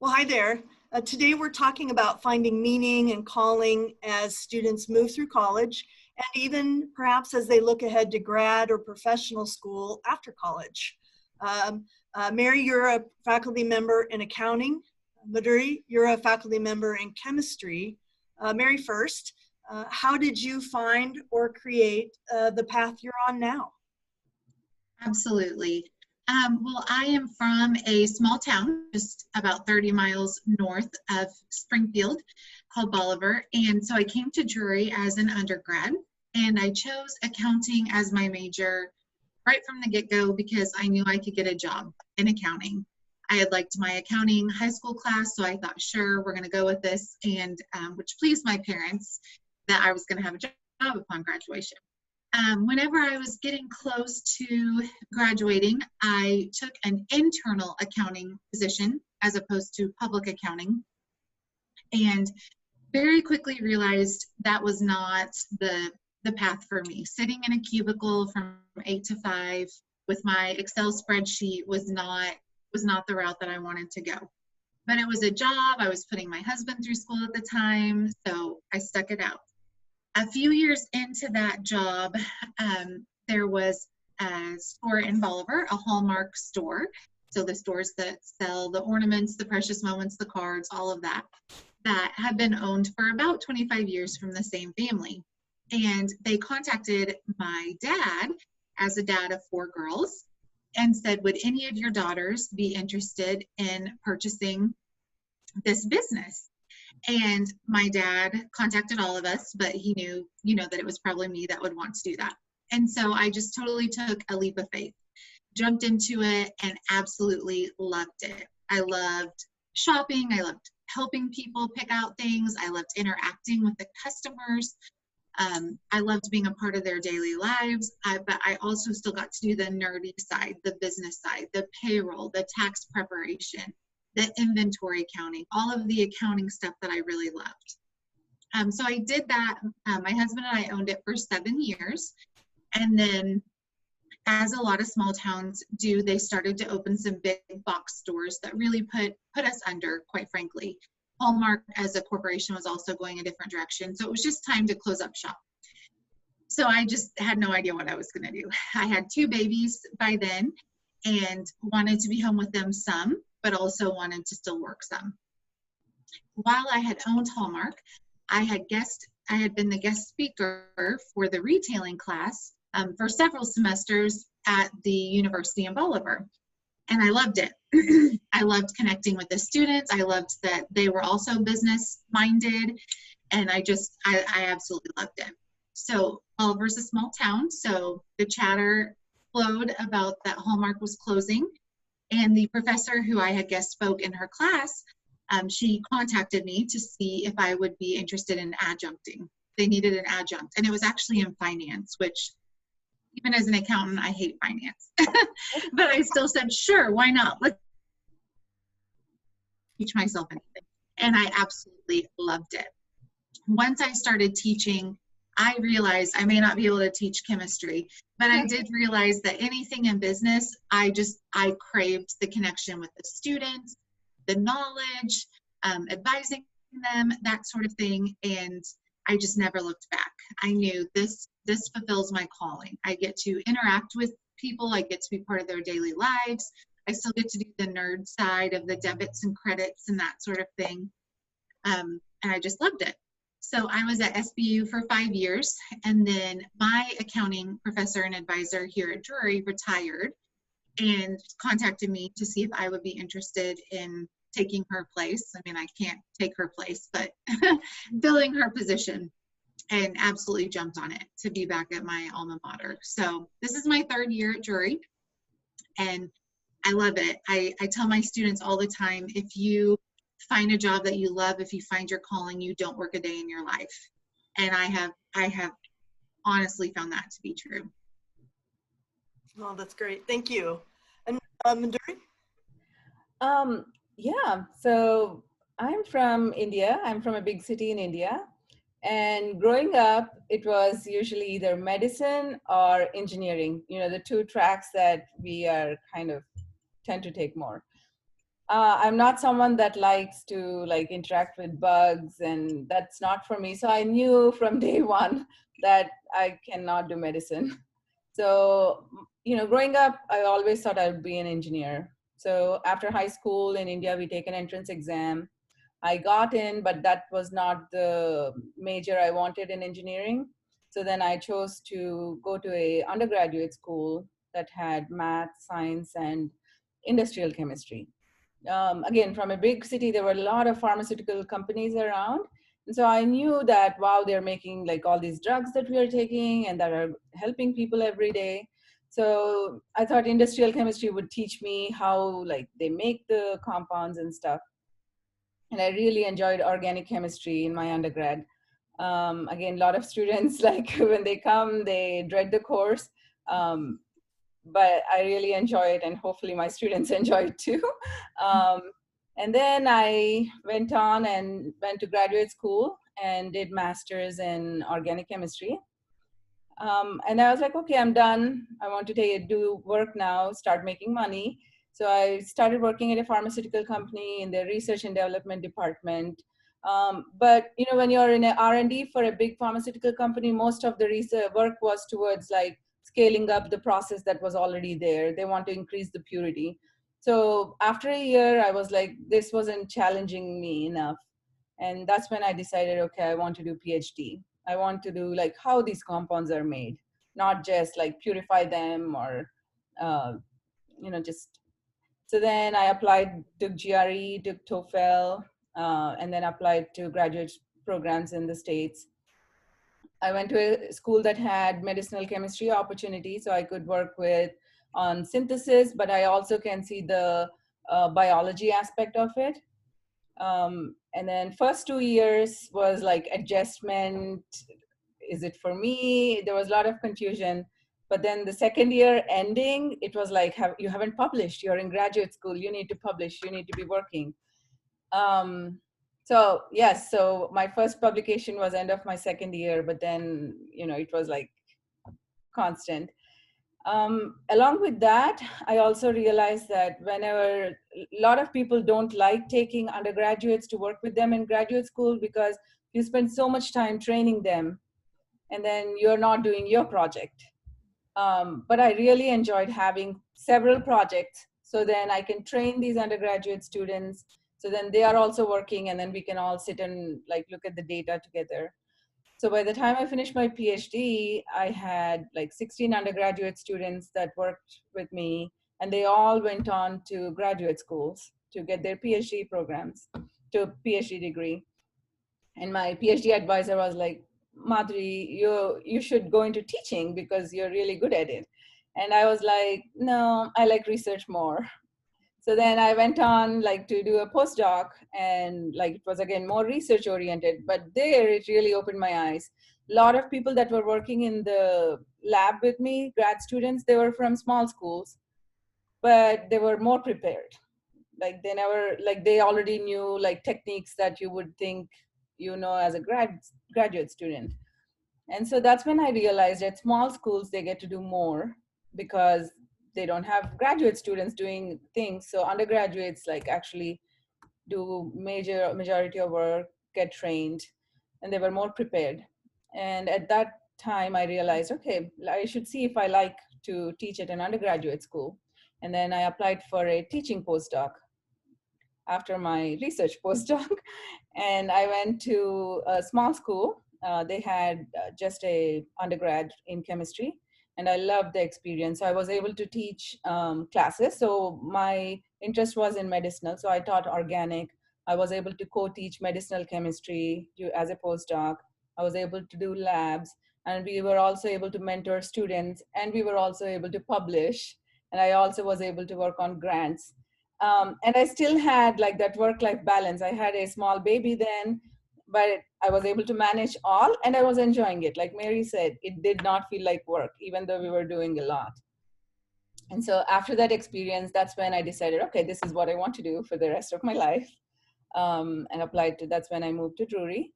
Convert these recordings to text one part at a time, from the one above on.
Well, hi there. Today we're talking about finding meaning and calling as students move through college and even perhaps as they look ahead to grad or professional school after college. Mary, you're a faculty member in accounting. Madhuri, you're a faculty member in chemistry. Mary first, how did you find or create the path you're on now? Absolutely. Well, I am from a small town just about 30 miles north of Springfield called Bolivar. And so I came to Drury as an undergrad, and I chose accounting as my major right from the get-go because I knew I could get a job in accounting. I had liked my accounting high school class, so I thought, sure, we're going to go with this, and which pleased my parents that I was going to have a job upon graduation. Whenever I was getting close to graduating, I took an internal accounting position as opposed to public accounting, and very quickly realized that was not the path for me. Sitting in a cubicle from 8 to 5 with my Excel spreadsheet was not the route that I wanted to go. But it was a job. I was putting my husband through school at the time, so I stuck it out. A few years into that job, there was a store in Bolivar, a Hallmark store. So the stores that sell the ornaments, the precious moments, the cards, all of that, that had been owned for about 25 years from the same family. And they contacted my dad as a dad of 4 girls and said, would any of your daughters be interested in purchasing this business? And my dad contacted all of us, but he knew, that it was probably me that would want to do that. And so I just totally took a leap of faith, jumped into it, and absolutely loved it. I loved shopping. I loved helping people pick out things. I loved interacting with the customers. I loved being a part of their daily lives, but I also still got to do the nerdy side, the business side, the payroll, the tax preparation, the inventory accounting, all of the accounting stuff that I really loved. So I did that. My husband and I owned it for 7 years. And then, as a lot of small towns do, they started to open some big box stores that really put us under, quite frankly. Hallmark as a corporation was also going a different direction. So it was just time to close up shop. So I just had no idea what I was going to do. I had 2 babies by then and wanted to be home with them some, but also wanted to still work some. While I had owned Hallmark, I had been the guest speaker for the retailing class for several semesters at the university in Bolivar. And I loved it. I loved connecting with the students. I loved that they were also business minded. And I absolutely loved it. So Bolivar's a small town. So the chatter flowed about that Hallmark was closing. And the professor who I had guest spoke in her class, she contacted me to see if I would be interested in adjuncting. They needed an adjunct. And it was actually in finance, which even as an accountant, I hate finance. But I still said, sure, why not? Let's teach myself anything. And I absolutely loved it. Once I started teaching, I realized I may not be able to teach chemistry, but I did realize that anything in business, I craved the connection with the students, the knowledge, advising them, that sort of thing. And I just never looked back. I knew this fulfills my calling. I get to interact with people. I get to be part of their daily lives. I still get to do the nerd side of the debits and credits and that sort of thing. And I just loved it. So I was at SBU for 5 years, and then my accounting professor and advisor here at Drury retired and contacted me to see if I would be interested in taking her place. I mean, I can't take her place, but filling her position, and absolutely jumped on it to be back at my alma mater. So this is my 3rd year at Drury, and I love it. I tell my students all the time, if you find a job that you love, if you find your calling, you don't work a day in your life. And I have honestly found that to be true. Oh, that's great. Thank you. And Madhuri? Yeah, so I'm from India. I'm from a big city in India. And growing up, it was usually either medicine or engineering, the 2 tracks that we are kind of tend to take more. I'm not someone that likes to like interact with bugs, and that's not for me. So I knew from day one that I cannot do medicine. So, growing up, I always thought I would be an engineer. So after high school in India, we take an entrance exam. I got in, but that was not the major I wanted in engineering. So then I chose to go to a undergraduate school that had math, science, and industrial chemistry. Again, from a big city, there were a lot of pharmaceutical companies around. And so I knew that, wow, they're making like all these drugs that we are taking and that are helping people every day. So I thought industrial chemistry would teach me how like they make the compounds and stuff. And I really enjoyed organic chemistry in my undergrad. Again, a lot of students, like when they come, they dread the course. Um, but I really enjoy it, and hopefully my students enjoy it too. Um, and then I went on and went to graduate school and did masters in organic chemistry. And I was like, okay, I'm done. I want to do work now, start making money. So I started working at a pharmaceutical company in the research and development department. But when you're in an R&D for a big pharmaceutical company, most of the research work was towards like scaling up the process that was already there. They want to increase the purity. So after a year, I was like, this wasn't challenging me enough. And that's when I decided, okay, I want to do PhD. I want to do like how these compounds are made, not just like purify them or uh, just. So then I applied, took GRE, took TOEFL, and then applied to graduate programs in the States. I went to a school that had medicinal chemistry opportunity, so I could work with on synthesis, but I also can see the biology aspect of it. And then first 2 years was like adjustment. Is it for me? There was a lot of confusion. But then the second year ending, it was like, you haven't published, you're in graduate school, you need to publish, you need to be working. So yes, so my first publication was end of my second year, but then, it was like constant. Along with that, I also realized that whenever a lot of people don't like taking undergraduates to work with them in graduate school because you spend so much time training them and then you're not doing your project. But I really enjoyed having several projects so then I can train these undergraduate students. So then they are also working and then we can all sit and like look at the data together. So by the time I finished my PhD, I had like 16 undergraduate students that worked with me, and they all went on to graduate schools to get their PhD programs, to a PhD degree. And my PhD advisor was like, Madhuri, you should go into teaching because you're really good at it. And I was like, no, I like research more. So then I went on like to do a postdoc, and like it was again more research oriented, but there it really opened my eyes. A lot of people that were working in the lab with me, grad students, they were from small schools, but they were more prepared. Like they already knew like techniques that you would think as a graduate student. And so that's when I realized at small schools, they get to do more because they don't have graduate students doing things. So undergraduates like actually do majority of work, get trained, and they were more prepared. And at that time, I realized, okay, I should see if I like to teach at an undergraduate school. And then I applied for a teaching postdoc after my research postdoc. And I went to a small school. They had just a undergrad in chemistry, and I loved the experience. So I was able to teach classes. So my interest was in medicinal, so I taught organic. I was able to co-teach medicinal chemistry as a postdoc. I was able to do labs, and we were also able to mentor students, and we were also able to publish. And I also was able to work on grants. And I still had like that work-life balance. I had a small baby then, but I was able to manage all, and I was enjoying it. Like Mary said, it did not feel like work, even though we were doing a lot. And so after that experience, that's when I decided, okay, this is what I want to do for the rest of my life. And applied to, that's when I moved to Drury,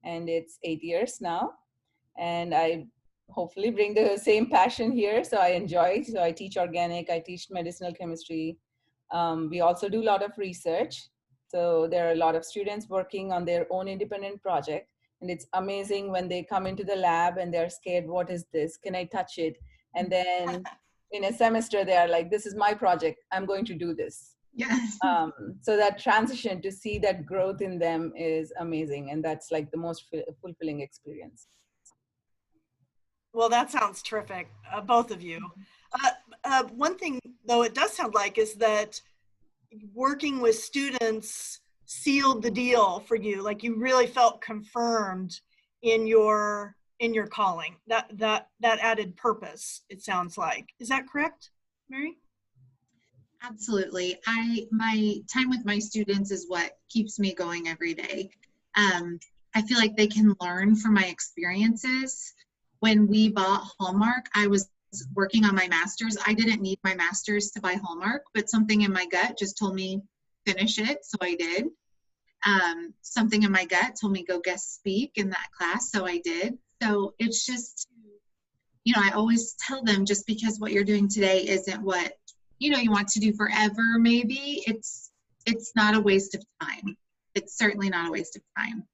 and it's 8 years now. And I hopefully bring the same passion here. So I enjoy, so I teach organic, I teach medicinal chemistry. We also do a lot of research. So there are a lot of students working on their own independent project. And it's amazing when they come into the lab and they're scared, what is this? Can I touch it? And then in a semester, they are like, this is my project. I'm going to do this. Yes. So that transition to see that growth in them is amazing. And that's like the most fulfilling experience. Well, that sounds terrific, both of you. One thing, though, it does sound like is that working with students sealed the deal for you. Like you really felt confirmed in your calling. That added purpose, it sounds like. Is that correct, Mary? Absolutely. My time with my students is what keeps me going every day. I feel like they can learn from my experiences. When we bought Hallmark, I was working on my master's. I didn't need my master's to buy Hallmark, but something in my gut just told me finish it, so I did. Something in my gut told me go guest speak in that class, so I did. So it's just, you know, I always tell them, just because what you're doing today isn't what, you know, you want to do forever, maybe, it's not a waste of time. It's certainly not a waste of time.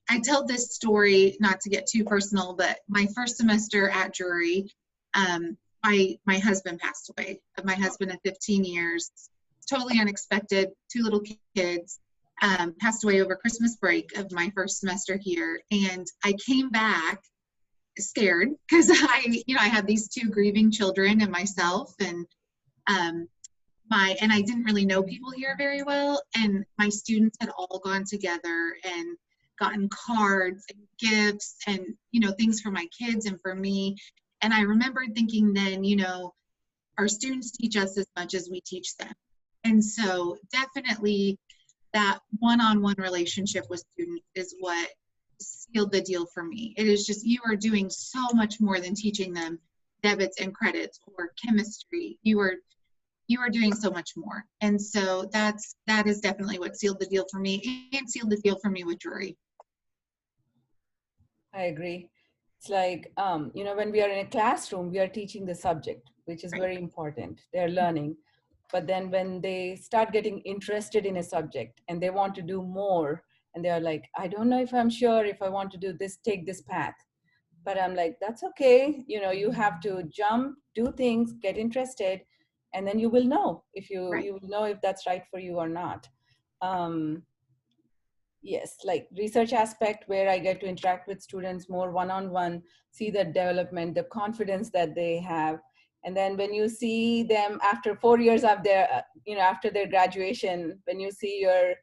I tell this story, not to get too personal, but my first semester at Drury, my husband passed away. My husband of 15 years, totally unexpected, 2 little kids, passed away over Christmas break of my first semester here. And I came back scared because I had these 2 grieving children and myself, and I didn't really know people here very well. And my students had all gone together and gotten cards and gifts and, you know, things for my kids and for me. And I remember thinking then, you know, our students teach us as much as we teach them. And so definitely that one-on-one relationship with students is what sealed the deal for me. It is just, you are doing so much more than teaching them debits and credits or chemistry. You are doing so much more. And so that is definitely what sealed the deal for me, and sealed the deal for me with Drury. I agree. It's like, you know, when we are in a classroom, we are teaching the subject, which is very important. They're learning. But then when they start getting interested in a subject and they want to do more, and they're like, I don't know if I'm sure if I want to do this, take this path. But I'm like, that's okay. You know, you have to jump, do things, get interested, and then you will know if you will know if that's right for you or not. Yes, like research aspect where I get to interact with students more one-on-one, see the development, the confidence that they have. And then when you see them after 4 years of their, you know, after their graduation, when you see your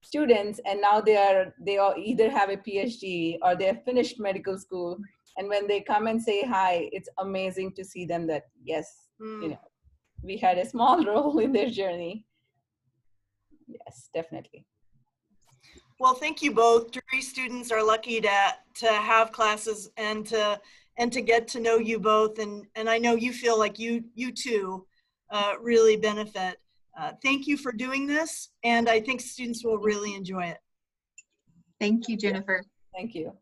students and now they all either have a PhD or they have finished medical school. And when they come and say hi, it's amazing to see them that, yes, you know, we had a small role in their journey. Yes, definitely. Well, thank you both. Drury students are lucky to have classes and to get to know you both. And I know you feel like you too really benefit. Thank you for doing this. And I think students will really enjoy it. Thank you, Jennifer. Thank you.